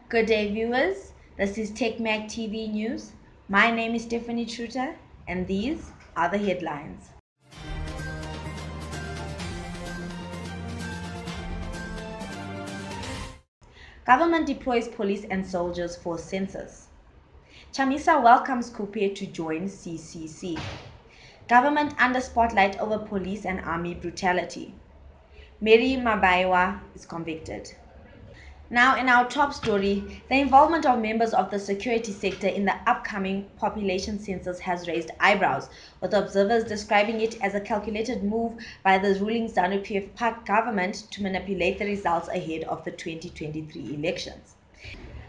Good day, viewers. This is TechMag TV News. My name is Stephanie Truter, and these are the headlines. Government deploys police and soldiers for census. Chamisa welcomes Khupe to join CCC. Government under spotlight over police and army brutality. Mary Mabaiwa is convicted. Now, in our top story, the involvement of members of the security sector in the upcoming population census has raised eyebrows, with observers describing it as a calculated move by the ruling ZANU-PF government to manipulate the results ahead of the 2023 elections.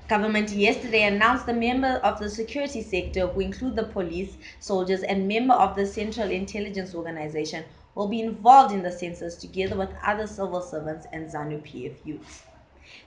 Government yesterday announced the member of the security sector, who include the police, soldiers, and member of the Central Intelligence Organization, will be involved in the census together with other civil servants and ZANU-PF youths.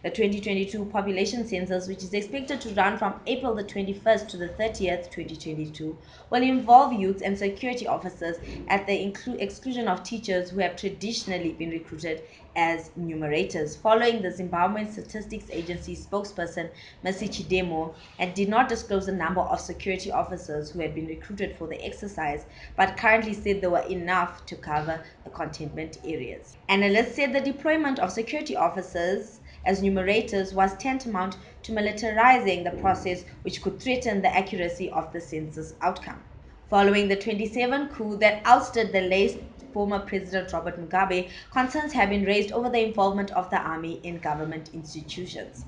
The 2022 population census, which is expected to run from April the 21st to the 30th, 2022, will involve youths and security officers at the exclusion of teachers who have traditionally been recruited as enumerators, following the Zimbabwe Statistics Agency spokesperson, Mercy Chidemo, and did not disclose the number of security officers who had been recruited for the exercise, but currently said there were enough to cover the containment areas. Analysts said the deployment of security officers as enumerators was tantamount to militarizing the process, which could threaten the accuracy of the census outcome. Following the 27 coup that ousted the late former President Robert Mugabe, concerns have been raised over the involvement of the army in government institutions.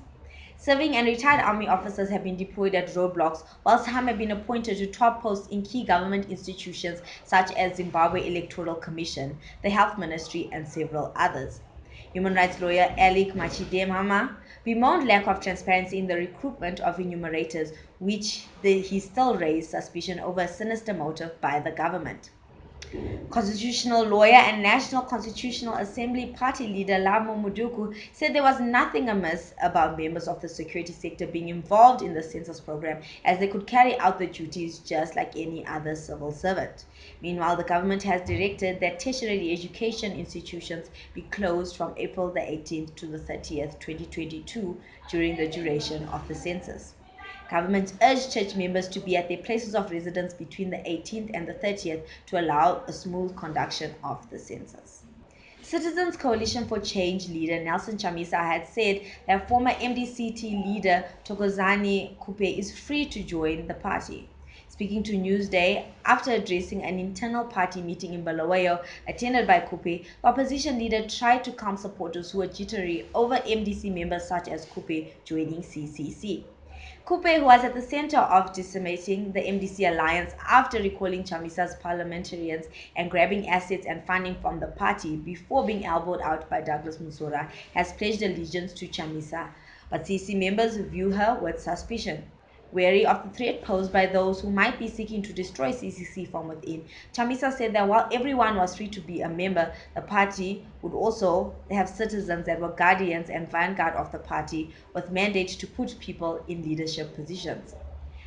Serving and retired army officers have been deployed at roadblocks, while some have been appointed to top posts in key government institutions such as Zimbabwe Electoral Commission, the Health Ministry, and several others. Human rights lawyer Alec Machidemama bemoaned lack of transparency in the recruitment of enumerators, which he still raised suspicion over a sinister motive by the government. Constitutional lawyer and National Constitutional Assembly party leader Lamo Muduku said there was nothing amiss about members of the security sector being involved in the census program, as they could carry out the duties just like any other civil servant. Meanwhile, the government has directed that tertiary education institutions be closed from April the 18th to the 30th, 2022 during the duration of the census. Government urged church members to be at their places of residence between the 18th and the 30th to allow a smooth conduction of the census. Citizens Coalition for Change leader Nelson Chamisa had said that former MDCT leader Thokozani Khupe is free to join the party. Speaking to Newsday after addressing an internal party meeting in Bulawayo attended by Khupe, the opposition leader tried to calm supporters who were jittery over MDC members such as Khupe joining CCC. Khupe, who was at the center of decimating the MDC alliance after recalling Chamisa's parliamentarians and grabbing assets and funding from the party before being elbowed out by Douglas Musora, has pledged allegiance to Chamisa, but CC members view her with suspicion. Wary of the threat posed by those who might be seeking to destroy CCC from within, Chamisa said that while everyone was free to be a member, the party would also have citizens that were guardians and vanguard of the party, with mandates to put people in leadership positions.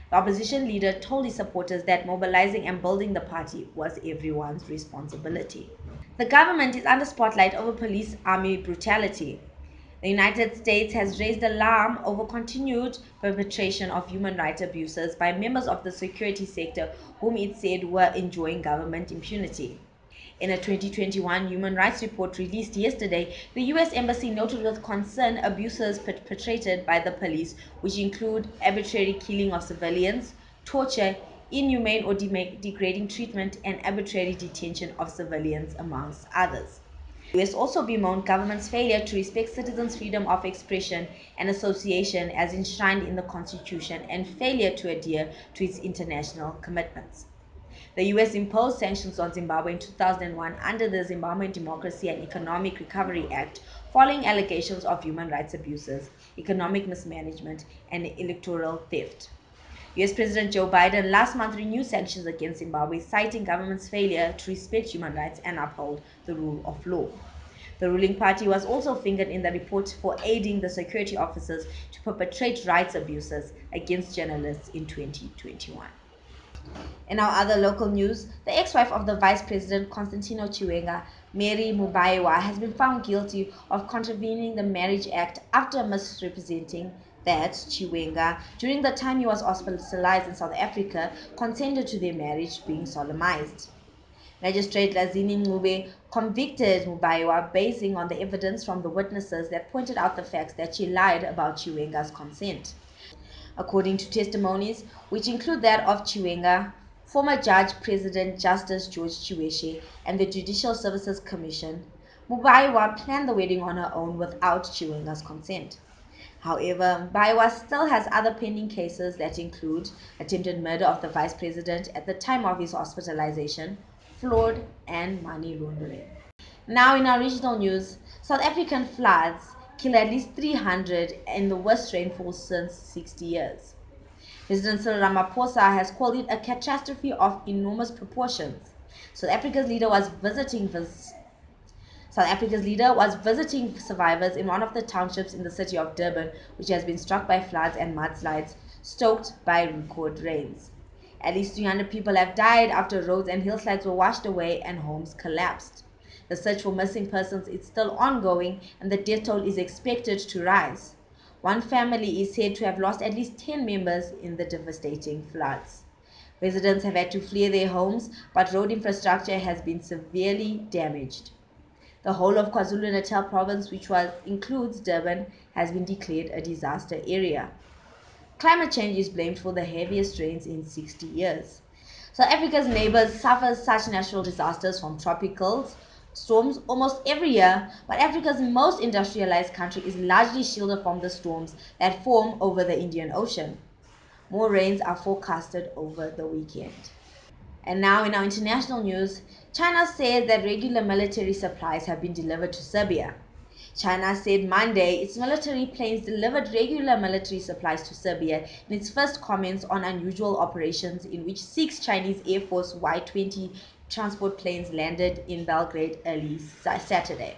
The opposition leader told his supporters that mobilizing and building the party was everyone's responsibility. The government is under spotlight over police-army brutality. The United States has raised alarm over continued perpetration of human rights abuses by members of the security sector whom it said were enjoying government impunity. In a 2021 human rights report released yesterday, the U.S. Embassy noted with concern abuses perpetrated by the police, which include arbitrary killing of civilians, torture, inhumane or degrading treatment, and arbitrary detention of civilians, amongst others. The US also bemoaned government's failure to respect citizens' freedom of expression and association as enshrined in the Constitution, and failure to adhere to its international commitments. The US imposed sanctions on Zimbabwe in 2001 under the Zimbabwe Democracy and Economic Recovery Act, following allegations of human rights abuses, economic mismanagement, and electoral theft. US President Joe Biden last month renewed sanctions against Zimbabwe, citing government's failure to respect human rights and uphold the rule of law. The ruling party was also fingered in the report for aiding the security officers to perpetrate rights abuses against journalists in 2021. In our other local news, the ex-wife of the Vice President Constantino Chiwenga, Mary Mabaiwa, has been found guilty of contravening the Marriage Act after misrepresenting that Chiwenga, during the time he was hospitalized in South Africa, consented to their marriage being solemnized. Magistrate Lazini Khupe convicted Mubaiwa basing on the evidence from the witnesses that pointed out the facts that she lied about Chiwenga's consent. According to testimonies, which include that of Chiwenga, former Judge President Justice George Chiweshe, and the Judicial Services Commission, Mubaiwa planned the wedding on her own without Chiwenga's consent. However, Mubaiwa still has other pending cases that include attempted murder of the vice president at the time of his hospitalization, fraud, and money laundering. Now, in our regional news, South African floods kill at least 300 in the worst rainfall since 60 years. President Cyril Ramaphosa has called it a catastrophe of enormous proportions. South Africa's leader was visiting survivors in one of the townships in the city of Durban, which has been struck by floods and mudslides stoked by record rains. At least 300 people have died after roads and hillsides were washed away and homes collapsed. The search for missing persons is still ongoing and the death toll is expected to rise. One family is said to have lost at least 10 members in the devastating floods. Residents have had to flee their homes, but road infrastructure has been severely damaged. The whole of KwaZulu-Natal province, which includes Durban, has been declared a disaster area. Climate change is blamed for the heaviest rains in 60 years. South Africa's neighbors suffer such natural disasters from tropical storms almost every year, but Africa's most industrialized country is largely shielded from the storms that form over the Indian Ocean. More rains are forecasted over the weekend. And now, in our international news, China said that regular military supplies have been delivered to Serbia. China said Monday its military planes delivered regular military supplies to Serbia in its first comments on unusual operations in which 6 Chinese Air Force Y-20 transport planes landed in Belgrade early Saturday.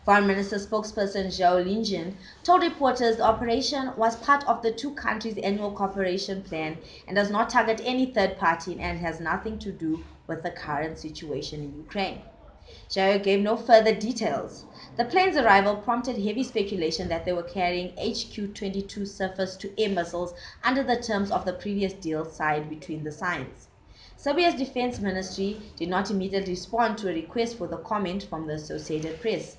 Foreign Minister spokesperson Zhao Linjin told reporters the operation was part of the two countries' annual cooperation plan and does not target any third party and has nothing to do with the current situation in Ukraine. Zhao gave no further details. The plane's arrival prompted heavy speculation that they were carrying HQ-22 surface-to-air missiles under the terms of the previous deal signed between the sides. Serbia's defense ministry did not immediately respond to a request for the comment from the Associated Press.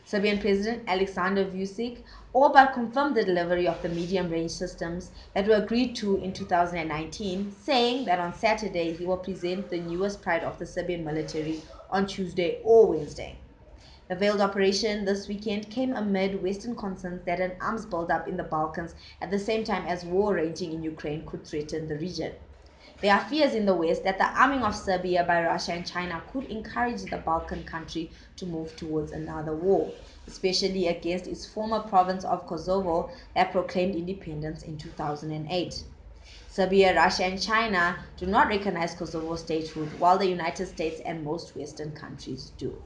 Serbian President Aleksandar Vučić all but confirmed the delivery of the medium-range systems that were agreed to in 2019, saying that on Saturday he will present the newest pride of the Serbian military on Tuesday or Wednesday. The veiled operation this weekend came amid Western concerns that an arms buildup in the Balkans at the same time as war raging in Ukraine could threaten the region. There are fears in the West that the arming of Serbia by Russia and China could encourage the Balkan country to move towards another war, especially against its former province of Kosovo that proclaimed independence in 2008. Serbia, Russia, and China do not recognize Kosovo's statehood, while the United States and most Western countries do.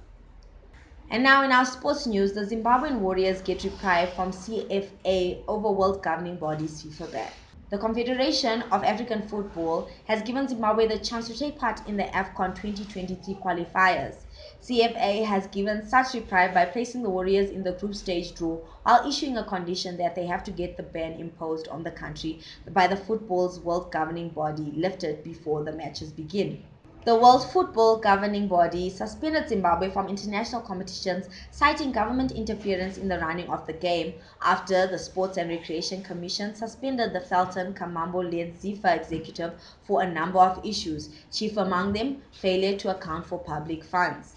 And now in our sports news, the Zimbabwean Warriors get reprieve from CFA over world governing body's FIFA ban. The Confederation of African Football has given Zimbabwe the chance to take part in the AFCON 2023 qualifiers. CFA has given such reprieve by placing the Warriors in the group stage draw while issuing a condition that they have to get the ban imposed on the country by the football's world governing body lifted before the matches begin. The World Football Governing Body suspended Zimbabwe from international competitions, citing government interference in the running of the game, after the Sports and Recreation Commission suspended the Felton Kamambo-led FIFA executive for a number of issues, chief among them failure to account for public funds.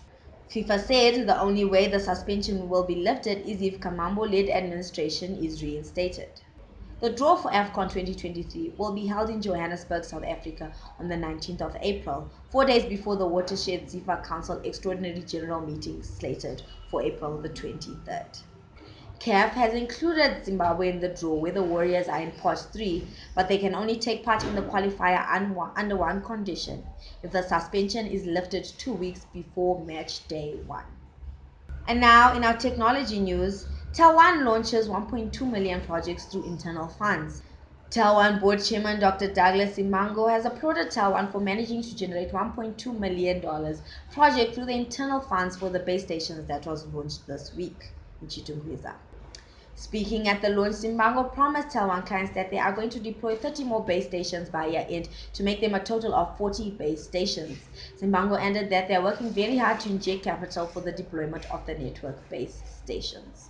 FIFA said the only way the suspension will be lifted is if Kamambo-led administration is reinstated. The draw for AFCON 2023 will be held in Johannesburg, South Africa on the 19th of April, 4 days before the Watershed FIFA Council Extraordinary General Meeting slated for April the 23rd. CAF has included Zimbabwe in the draw where the Warriors are in pot 3, but they can only take part in the qualifier under one condition: if the suspension is lifted 2 weeks before match day 1. And now, in our technology news, Taiwan launches 1.2 million projects through internal funds. Taiwan Board Chairman Dr. Douglas Imango has applauded Taiwan for managing to generate $1.2 million project through the internal funds for the base stations that was launched this week in Chitungwiza. Speaking at the launch, Zimbabwe promised Taiwan clients that they are going to deploy 30 more base stations by year-end to make them a total of 40 base stations. Zimbabwe added that they are working very hard to inject capital for the deployment of the network base stations.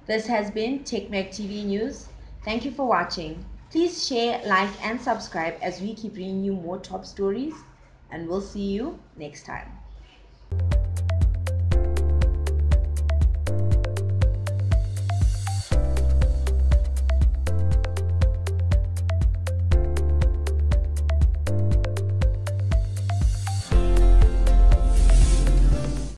This has been TechMag TV News. Thank you for watching. Please share, like, and subscribe as we keep bringing you more top stories, and we'll see you next time.